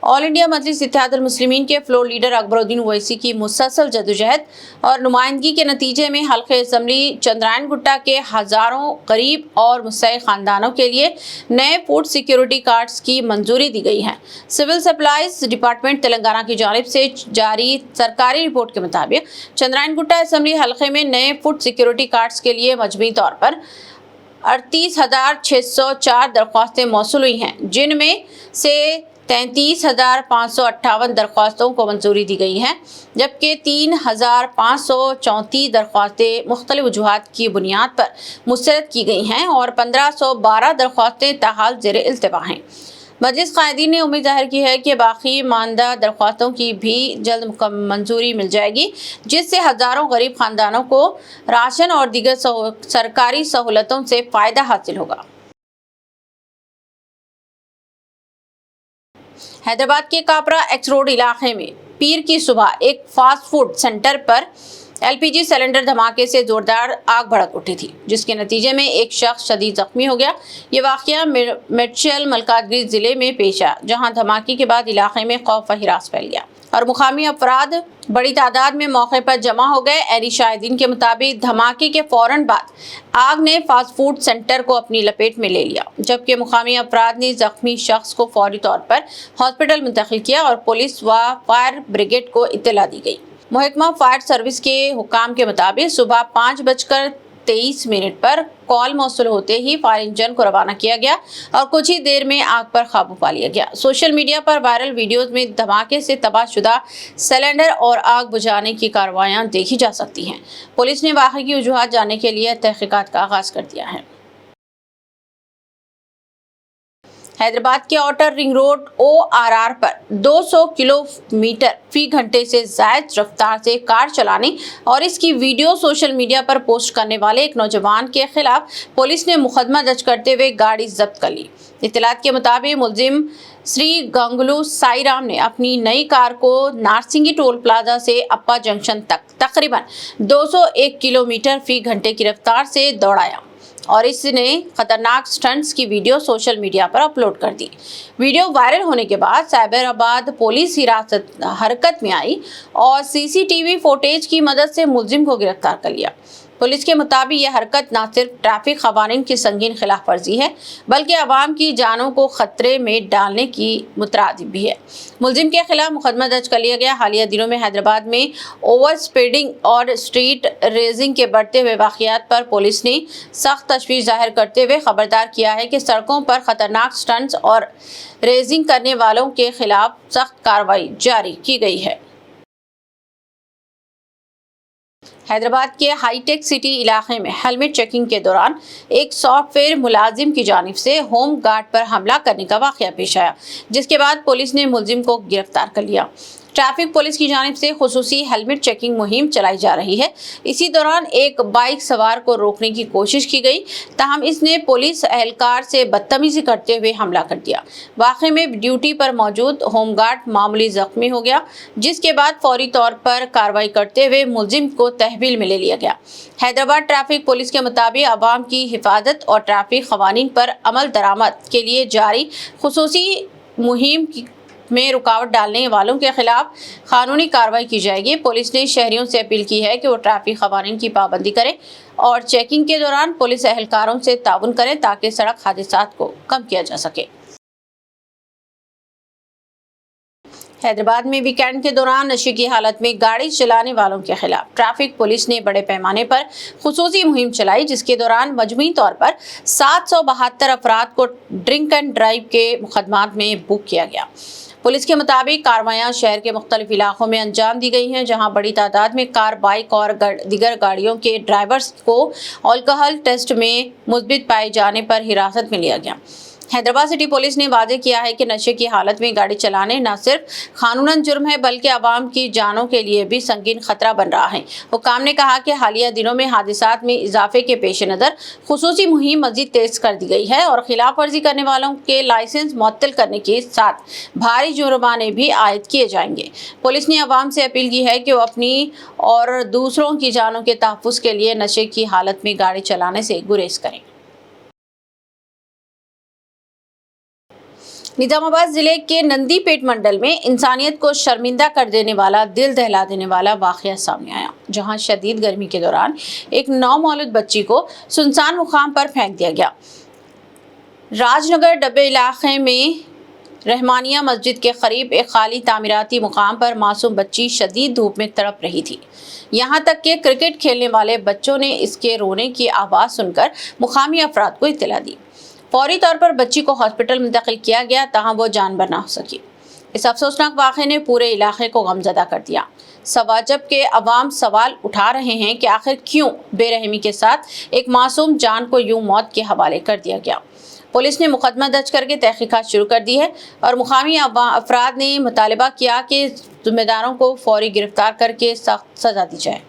ऑल इंडिया मजलिस इत्तेहादुल मुस्लिमीन के फ्लोर लीडर अकबरुद्दीन ओवैसी की मुसलसल जदोजहद और नुमाइंदगी के नतीजे में हल्के असम्बली चंद्रायन गुट्टा के हजारों गरीब और मुस्तहिक खानदानों के लिए नए फूड सिक्योरिटी कार्ड्स की मंजूरी दी गई है। सिविल सप्लाईज डिपार्टमेंट तेलंगाना की जानिब से जारी सरकारी रिपोर्ट के मुताबिक चंद्रायन गुट्टा असम्बली हल्के में नए फूड सिक्योरिटी कार्ड्स के लिए मजमूई तौर पर 38,604 दरख्वास्तें मौसूल हुई हैं, जिनमें से 33,558 दरख्वास्तों को मंजूरी दी गई है, जबकि 3,534 दरख्वास्तें मुख्तलिफ वजूहात की बुनियाद पर मुस्तरद की गई हैं और 1,512 दरख्वास्तें ताहाल ज़ेर इल्तिवा हैं। मजलिस कायदीन ने उम्मीद जाहिर की है कि बाकी मानदा दरख्वास्तों की भी जल्द मंजूरी मिल जाएगी, जिससे हज़ारों गरीब खानदानों को राशन और दीगर सरकारी सहूलतों से फ़ायदा हासिल होगा। हैदराबाद के कापरा एक्स रोड इलाके में पीर की सुबह एक फास्ट फूड सेंटर पर एलपीजी सिलेंडर धमाके से जोरदार आग भड़क उठी थी, जिसके नतीजे में एक शख्स शदीद जख्मी हो गया। ये वाक़या मेडचल मलकाजगिरी जिले में पेश आया, जहां धमाके के बाद इलाके में खौफ व हिरास फैल गया और मुकामी अफराद बड़ी तादाद में मौके पर जमा हो गए। एनी शाहिदीन के मुताबिक धमाके के फौरन बाद आग ने फास्ट फूड सेंटर को अपनी लपेट में ले लिया, जबकि मुकामी अफराद ने जख्मी शख्स को फौरी तौर पर हॉस्पिटल मुंतकिल किया और पुलिस व फायर ब्रिगेड को इत्तला दी गई। महकमा फायर सर्विस के हुकाम के मुताबिक सुबह 5:23 पर कॉल मौसूल होते ही फायर इंजन को रवाना किया गया और कुछ ही देर में आग पर काबू पा लिया गया। सोशल मीडिया पर वायरल वीडियोस में धमाके से तबाहशुदा सिलेंडर और आग बुझाने की कार्रवाइयां देखी जा सकती हैं। पुलिस ने वाक़े की वजूहात जानने के लिए तहकीकात का आगाज कर दिया है। हैदराबाद के आउटर रिंग रोड ORR पर 200 किलोमीटर फी घंटे से ज़ायद रफ्तार से कार चलाने और इसकी वीडियो सोशल मीडिया पर पोस्ट करने वाले एक नौजवान के खिलाफ पुलिस ने मुकदमा दर्ज करते हुए गाड़ी जब्त कर ली। इत्तलात के मुताबिक मुलजिम श्री गंगलू साईराम ने अपनी नई कार को नारसिंगी टोल प्लाजा से अप्पा जंक्शन तक तकरीबन 201 किलोमीटर फी घंटे की रफ्तार से दौड़ाया और इसने खतरनाक स्टंट्स की वीडियो सोशल मीडिया पर अपलोड कर दी। वीडियो वायरल होने के बाद साइबराबाद पुलिस हरकत में आई और सीसीटीवी फुटेज की मदद से मुलजिम को गिरफ्तार कर लिया। पुलिस के मुताबिक यह हरकत न सिर्फ ट्रैफिक कवानीन की संगीन खिलाफ वर्जी है, बल्कि आवाम की जानों को खतरे में डालने की मुतरादिफ भी है। मुलजिम के खिलाफ मुकदमा दर्ज कर लिया गया। हालिया दिनों में हैदराबाद में ओवर स्पीडिंग और स्ट्रीट रेसिंग के बढ़ते हुए वाक़यात पर पुलिस ने सख्त तशवीश जाहिर करते हुए खबरदार किया है कि सड़कों पर खतरनाक स्टंट्स और रेसिंग करने वालों के खिलाफ सख्त कार्रवाई जारी की गई है। हैदराबाद के हाईटेक सिटी इलाके में हेलमेट चेकिंग के दौरान एक सॉफ्टवेयर मुलाजिम की जानिब से होम गार्ड पर हमला करने का वाक़या पेश आया, जिसके बाद पुलिस ने मुलजिम को गिरफ्तार कर लिया। ट्रैफिक पुलिस की जानिब से खुसूसी हेलमेट चेकिंग मुहिम चलाई जा रही है। इसी दौरान एक बाइक सवार को रोकने की कोशिश की गई, ताहम इसने पुलिस एहलकार से बदतमीजी करते हुए हमला कर दिया। वाक़े में ड्यूटी पर मौजूद होमगार्ड मामूली जख्मी हो गया, जिसके बाद फौरी तौर पर कार्रवाई करते हुए मुलजिम को तहवील में ले लिया गया। हैदराबाद ट्रैफिक पुलिस के मुताबिक आवाम की हिफाजत और ट्रैफिक कवानीन पर अमल दरामद के लिए जारी खुसूसी मुहिम में रुकावट डालने वालों के खिलाफ कानूनी कार्रवाई की जाएगी। पुलिस ने शहरियों से अपील की है कि वो ट्रैफिक कवानीन की पाबंदी करें और चेकिंग के दौरान पुलिस एहलकारों से ताउन करें, ताकि सड़क हादसात को कम किया जा सके। हैदराबाद में वीकेंड के दौरान नशे की हालत में गाड़ी चलाने वालों के खिलाफ ट्रैफिक पुलिस ने बड़े पैमाने पर खुसूसी मुहिम चलाई, जिसके दौरान मजमूई तौर पर 772 अफराद को ड्रिंक एंड ड्राइव के मुकदमात में बुक किया गया। पुलिस के मुताबिक कार्रवाइयां शहर के मुख्तलिफ इलाकों में अंजाम दी गई हैं, जहां बड़ी तादाद में कार, बाइक और दीगर गाड़ियों के ड्राइवर्स को अल्कोहल टेस्ट में मुस्बित पाए जाने पर हिरासत में लिया गया। हैदराबाद सिटी पुलिस ने वादे किया है कि नशे की हालत में गाड़ी चलाने न सिर्फ कानूनन जुर्म है, बल्कि आवाम की जानों के लिए भी संगीन खतरा बन रहा है। हुकाम ने कहा कि हालिया दिनों में हादसात में इजाफे के पेश नज़र खुसूसी मुहिम मजीद तेज कर दी गई है और खिलाफ वर्जी करने वालों के लाइसेंस मुअत्तल करने के साथ भारी जुर्माने भी आयद किए जाएंगे। पुलिस ने आवाम से अपील की है कि वो अपनी और दूसरों की जानों के तहफ़्फ़ुज़ के लिए नशे की हालत में गाड़ी चलाने से गुरेज करें। निजामाबाद जिले के नंदीपेट मंडल में इंसानियत को शर्मिंदा कर देने वाला, दिल दहला देने वाला वाकया सामने आया, जहां शदीद गर्मी के दौरान एक नौमौलूद बच्ची को सुनसान मुकाम पर फेंक दिया गया। राजनगर डब्बे इलाके में रहमानिया मस्जिद के करीब एक खाली तामीराती मुकाम पर मासूम बच्ची शदीद धूप में तड़प रही थी। यहाँ तक कि क्रिकेट खेलने वाले बच्चों ने इसके रोने की आवाज़ सुनकर मुकामी अफराद को इत्तला दी। फौरी तौर पर बच्ची को हॉस्पिटल मुंतकिल किया गया, तहाँ वो जानबर ना हो सकी। इस अफसोसनाक वाक़े ने पूरे इलाके को गमज़दा कर दिया। सवाजब के अवाम सवाल उठा रहे हैं कि आखिर क्यों बेरहमी के साथ एक मासूम जान को यूं मौत के हवाले कर दिया गया। पुलिस ने मुकदमा दर्ज करके तहकीकात शुरू कर दी है और मुकामी अफराद ने मुतालबा किया कि जिम्मेदारों को फौरी गिरफ्तार करके सख्त सजा दी जाए।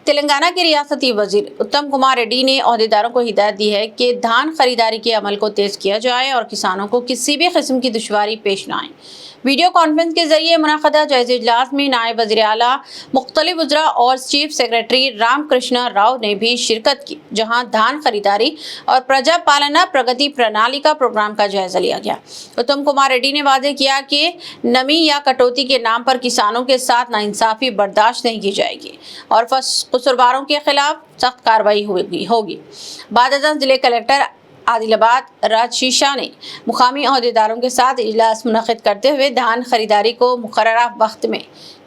तेलंगाना के रियासती वजीर उत्तम कुमार रेड्डी ने अहदेदारों को हिदायत दी है कि धान खरीदारी के अमल को तेज किया जाए और किसानों को किसी भी किस्म की दुश्वारी पेश न आए। वीडियो कॉन्फ्रेंस के जरिए मुनाक़दा जायज़ा इजलास में नायब वज़ीर आला, मुख्तलिफ वज़रा और चीफ सेक्रेटरी रामकृष्ण राव ने भी शिरकत की, जहां धान खरीदारी और प्रजा पालना प्रगति प्रणाली का प्रोग्राम का जायजा लिया गया। उत्तम कुमार रेड्डी ने वादे किया कि नमी या कटौती के नाम पर किसानों के साथ नाइंसाफ़ी बर्दाश्त नहीं की जाएगी और कसूरवारों के खिलाफ सख्त कार्रवाई होगी। बाद जिले कलेक्टर आदिलाबाद राजशीशा ने मुकामी अहदेदारों के साथ इजलास मुनक़िद करते हुए धान खरीदारी को मुकर्ररा वक्त में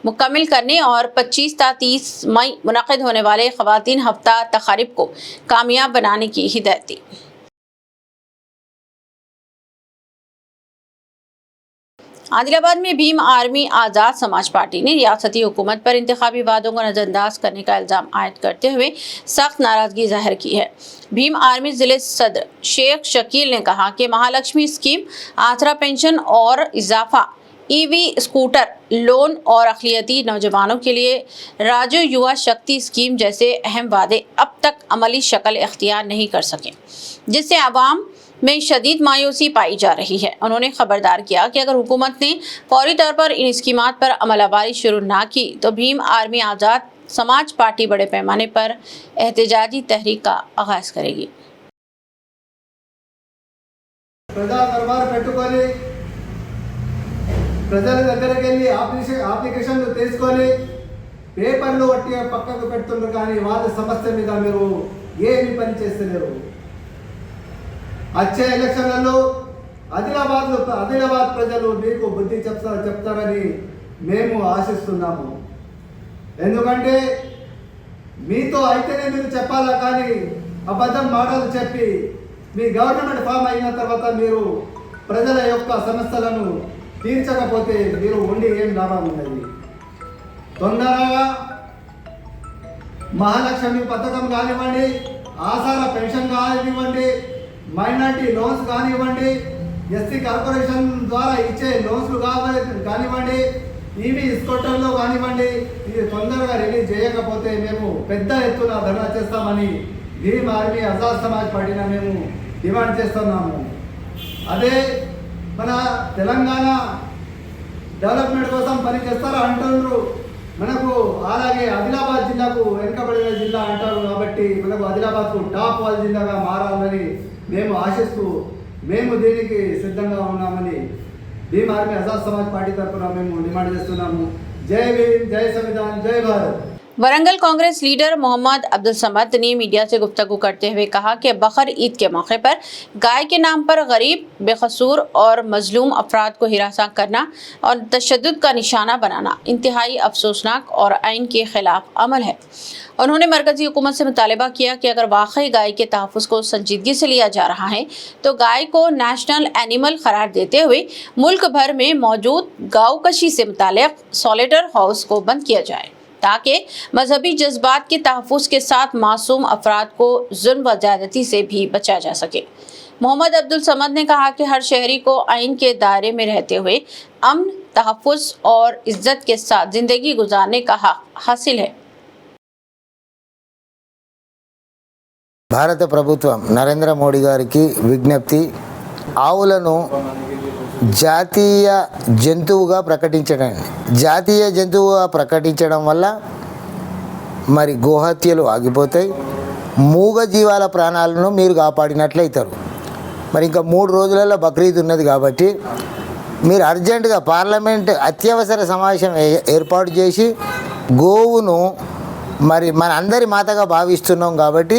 मुकम्मल करने और 25 ta 30 मई मुनक़िद होने वाले ख़वातीन हफ्ता तक़ारिब को कामयाब बनाने की हिदायत दी। आदिलाबाद में भीम आर्मी आज़ाद समाज पार्टी ने रियासती हुकूमत पर इंतखाबी वादों को नज़रअंदाज करने का इल्ज़ाम आयद करते हुए सख्त नाराज़गी जाहिर की है। भीम आर्मी ज़िले सदर शेख शकील ने कहा कि महालक्ष्मी स्कीम, आसरा पेंशन और इजाफा ईवी स्कूटर लोन और अक़लियती नौजवानों के लिए राजू युवा शक्ति स्कीम जैसे अहम वादे अब तक अमली शक्ल इख्तियार नहीं कर सके, जिससे आवाम में शदीद मायूसी पाई जा रही है। उन्होंने खबरदार किया कि अगर हुकूमत ने फौरी तौर पर इन स्कीमात पर अमलावारी शुरू ना की तो भीम आर्मी आज़ाद समाज पार्टी बड़े पैमाने पर एहतजाजी तहरीक का आगाज करेगी। ప్రజల దగ్గరికి వెళ్ళి అప్లికేషన్లు తీసుకొని పేపర్లు వట్టి పక్కకు పెడుతున్నారు, కానీ వాళ్ళ సమస్య మీద మీరు ఏమి పని చేస్తలేరు. వచ్చే ఎలక్షన్లలో ఆదిలాబాద్ ప్రజలు మీకు బుద్ధి చెప్తారని మేము ఆశిస్తున్నాము. ఎందుకంటే మీతో అయితేనే మీరు చెప్పాలా, కానీ అబద్ధం మాటలు చెప్పి మీ గవర్నమెంట్ ఫామ్ అయిన తర్వాత మీరు ప్రజల యొక్క సమస్యలను తీర్చకపోతే మీరు ఉండి ఏం లాభం ఉన్నది. తొందరగా మహాలక్ష్మి పథకం కానివ్వండి, ఆసార పెన్షన్ కానివ్వండి, మైనార్టీ లోన్స్ కానివ్వండి, ఎస్సీ కార్పొరేషన్ ద్వారా ఇచ్చే లోన్స్ కానివ్వండి, ఈవీ స్కూటర్లో కానివ్వండి, ఇది తొందరగా రిలీజ్ చేయకపోతే మేము పెద్ద ఎత్తున ధర్నా చేస్తామని భీమ్ ఆర్మీ ఆజాద్ సమాజ్ పార్టీని మేము డిమాండ్ చేస్తున్నాము. అదే మన తెలంగాణ డెవలప్మెంట్ కోసం పని చేస్తారా అంటున్నారు. మనకు అలాగే ఆదిలాబాద్ జిల్లాకు వెనుకబడిన జిల్లా అంటారు, కాబట్టి మనకు ఆదిలాబాద్కు టాప్ వాల్ జిల్లాగా మారాలని మేము ఆశిస్తూ మేము దీనికి సిద్ధంగా ఉన్నామని భీమ్ ఆర్మీ ఆజాద్ సమాజ్ పార్టీ తరఫున మేము డిమాండ్ చేస్తున్నాము. జై భీమ్, జై సంవిధాన్, జై భారత్. वरंगल कांग्रेस लीडर मोहम्मद अब्दुल समद ने मीडिया से गुफ्तगू करते हुए कहा कि बकर ईद के मौके पर गाय के नाम पर गरीब, बेकसूर और मजलूम अफराद को हिरासा करना और तशद्दुद का निशाना बनाना इंतहाई अफसोसनाक और आइन के खिलाफ अमल है। उन्होंने मरकजी हुकूमत से मुतालबा किया कि अगर वाकई गाय के तहफ़्फ़ुज़ को संजीदगी से लिया जा रहा है तो गाय को नेशनल एनिमल करार देते हुए मुल्क भर में मौजूद गाँवकशी से मुताल्लिक़ सॉलिटर हाउस को बंद किया जाए, ताकि मजहबी जज्बात के तहफ़्फ़ुज़ के साथ मासूम अफराद को जुल्म व ज़्यादती से भी बचाया जा सके। मोहम्मद अब्दुल समद ने कहा कि हर शहरी को आइन के दायरे में रहते हुए अमन, तहफ़्फ़ुज़ और इज़्ज़त के साथ ज़िंदगी गुजारने का हक़ हासिल है। భారత ప్రభుత్వం నరేంద్ర మోడీ గారికి విజ్ఞప్తి, ఆవులను జాతీయ జంతువుగా ప్రకటించడం వల్ల మరి గోహత్యలు ఆగిపోతాయి, మూగ జీవాల ప్రాణాలను మీరు కాపాడినట్లయితారు. మరి ఇంకా 3 రోజులలో బక్రీద్ ఉన్నది కాబట్టి మీరు అర్జెంటుగా పార్లమెంట్ అత్యవసర సమావేశం ఏర్పాటు చేసి గోవును మరి మన అందరి మాతగా భావిస్తున్నాం కాబట్టి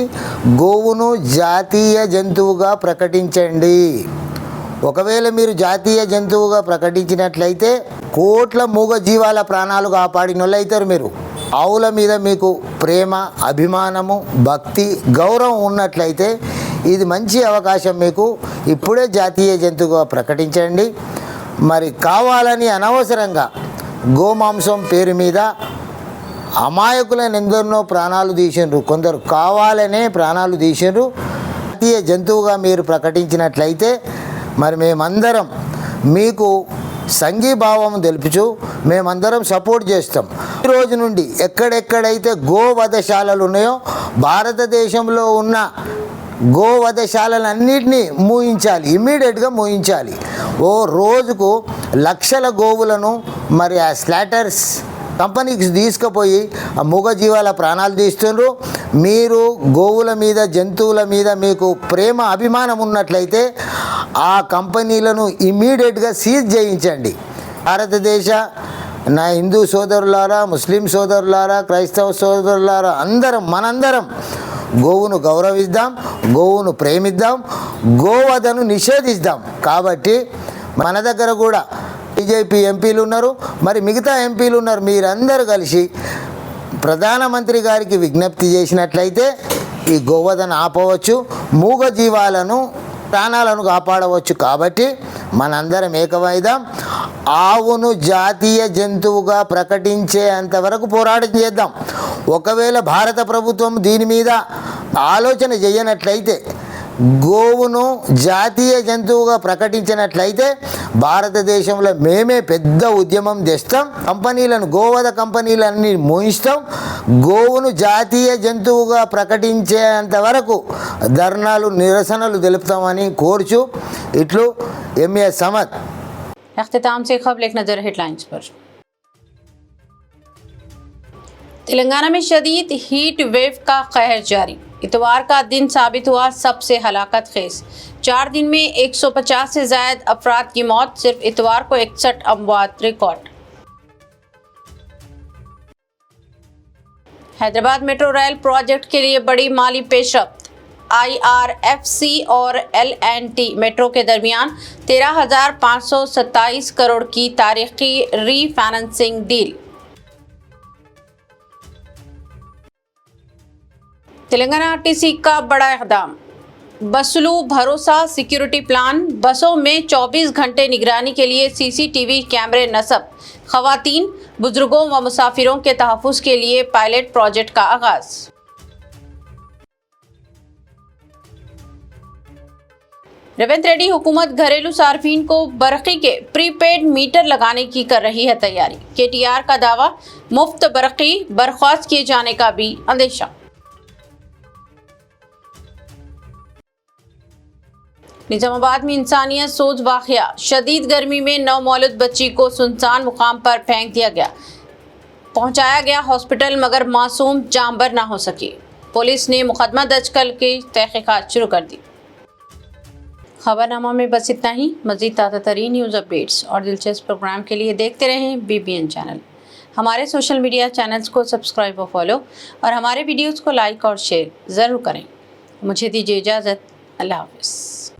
గోవును జాతీయ జంతువుగా ప్రకటించండి. ఒకవేళ మీరు జాతీయ జంతువుగా ప్రకటించినట్లయితే కోట్ల మూగ జీవాల ప్రాణాలు కాపాడిన వాళ్ళు అవుతారు. మీరు ఆవుల మీద మీకు ప్రేమ, అభిమానము, భక్తి, గౌరవం ఉన్నట్లయితే ఇది మంచి అవకాశం. మీకు ఇప్పుడే జాతీయ జంతువుగా ప్రకటించండి. మరి కావాలని అనవసరంగా గోమాంసం పేరు మీద అమాయకులను ఎందరినో ప్రాణాలు తీసిండ్రు, కొందరు కావాలనే ప్రాణాలు తీసిండ్రు. జాతీయ జంతువుగా మీరు ప్రకటించినట్లయితే మరి మేమందరం మీకు సంఘీభావం తెలుపుచు మేమందరం సపోర్ట్ చేస్తాం. ఈ రోజు నుండి ఎక్కడెక్కడైతే గోవధశాలలు ఉన్నాయో భారతదేశంలో ఉన్న గోవధశాలన్నింటినీ మూయించాలి, ఇమ్మీడియట్గా మూయించాలి. ఓ రోజుకు లక్షల గోవులను మరి ఆ స్లాటర్స్ కంపెనీకి తీసుకుపోయి ఆ మూగజీవాల ప్రాణాలు తీస్తుండ్రు. మీరు గోవుల మీద, జంతువుల మీద మీకు ప్రేమ, అభిమానం ఉన్నట్లయితే ఆ కంపెనీలను ఇమ్మీడియట్గా సీజ్ చేయించండి. భారతదేశ నా హిందూ సోదరులారా, ముస్లిం సోదరులారా, క్రైస్తవ సోదరులారా, మనందరం గోవును గౌరవిద్దాం, గోవును ప్రేమిద్దాం, గోవధను నిషేధిద్దాం. కాబట్టి మన దగ్గర కూడా బీజేపీ ఎంపీలు ఉన్నారు, మరి మిగతా ఎంపీలు ఉన్నారు. మీరందరూ కలిసి ప్రధానమంత్రి గారికి విజ్ఞప్తి చేసినట్లయితే ఈ గోవధను ఆపవచ్చు, మూగ జీవాలను ప్రాణాలను కాపాడవచ్చు. కాబట్టి మనందరం ఏకమైదాం. ఆవును జాతీయ జంతువుగా ప్రకటించేంతవరకు పోరాటం చేద్దాం. ఒకవేళ భారత ప్రభుత్వం దీని మీద ఆలోచన చేయనట్లయితే, గోవును జాతీయ జంతువుగా ప్రకటించినట్లయితే భారతదేశంలో మేమే పెద్ద ఉద్యమం చేస్తాం. కంపెనీలను, గోవధ కంపెనీలన్నీ మోయిస్తాం. గోవును జాతీయ జంతువుగా ప్రకటించేంత వరకు ధర్నాలు, నిరసనలు తెలుపుతామని కోరుచు ఇట్లు ఎంఏ సమద్. अख्तिताम से खबर एक नज़र हेडलाइंस पर। तेलंगाना में शदीद हीट वेव का कहर जारी। इतवार का दिन साबित हुआ सबसे हलाकत खेज। 4 दिन में 150 से ज्यादा अफराद की मौत, सिर्फ इतवार को 61 अमवात record. Hyderabad metro rail project के लिए बड़ी माली पेशरफ्त। IRFC और L&T मेट्रो के दरमियान 13,527 करोड़ की तारीखी रीफाइनेंसिंग डील। तेलंगाना आरटीसी का बड़ा इक़दाम। बसलू भरोसा सिक्योरिटी प्लान। बसों में 24 घंटे निगरानी के लिए CCTV कैमरे नस्ब। ख़वातीन, बुजुर्गों व मुसाफिरों के तहफ़्फ़ुज़ के लिए पायलट प्रोजेक्ट का आगाज़। रेवंत रेड्डी हुकूमत घरेलू सार्फिन को बरक़ी के प्रीपेड मीटर लगाने की कर रही है तैयारी। KTR का दावा, मुफ्त बरक़ी बर्खास्त किए जाने का भी अंदेशा। निजामाबाद में इंसानियत सोच वाक़या। शदीद गर्मी में नवमौलूद बच्ची को सुनसान मुकाम पर फेंक दिया गया। पहुंचाया गया हॉस्पिटल मगर मासूम जानबर ना हो सकी। पुलिस ने मुकदमा दर्ज करके तहक़ीक़ात शुरू कर दी। खबरनामा में बस इतना ही। मज़ीद ताज़ा तरीन न्यूज़ अपडेट्स और दिलचस्प प्रोग्राम के लिए देखते रहें BBN चैनल। हमारे सोशल मीडिया चैनल्स को सब्सक्राइब और फॉलो, और हमारे वीडियोज़ को लाइक और शेयर ज़रूर करें। मुझे दीजिए इजाज़त। अल्लाह हाफ़िज़।